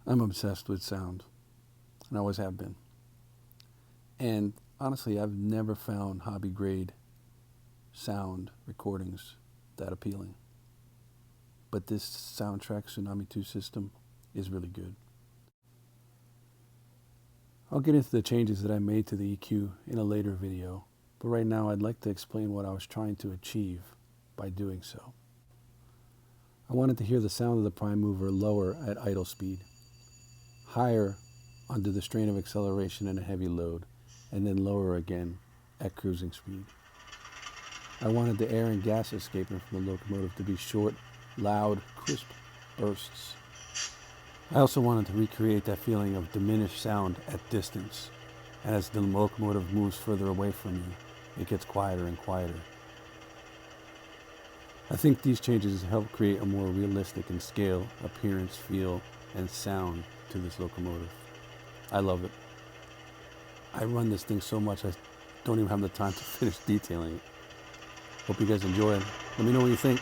I'm obsessed with sound, and I always have been. And honestly, I've never found hobby grade sound recordings that appealing. But this Soundtraxx Tsunami 2 system is really good. I'll get into the changes that I made to the EQ in a later video, but right now I'd like to explain what I was trying to achieve by doing so. I wanted to hear the sound of the prime mover lower at idle speed, higher under the strain of acceleration and a heavy load, and then lower again at cruising speed. I wanted the air and gas escaping from the locomotive to be short, loud, crisp bursts. I also wanted to recreate that feeling of diminished sound at distance, and as the locomotive moves further away from you, it gets quieter and quieter. I think these changes help create a more realistic in scale, appearance, feel, and sound to this locomotive. I love it. I run this thing so much I don't even have the time to finish detailing it. Hope you guys enjoy it. Let me know what you think.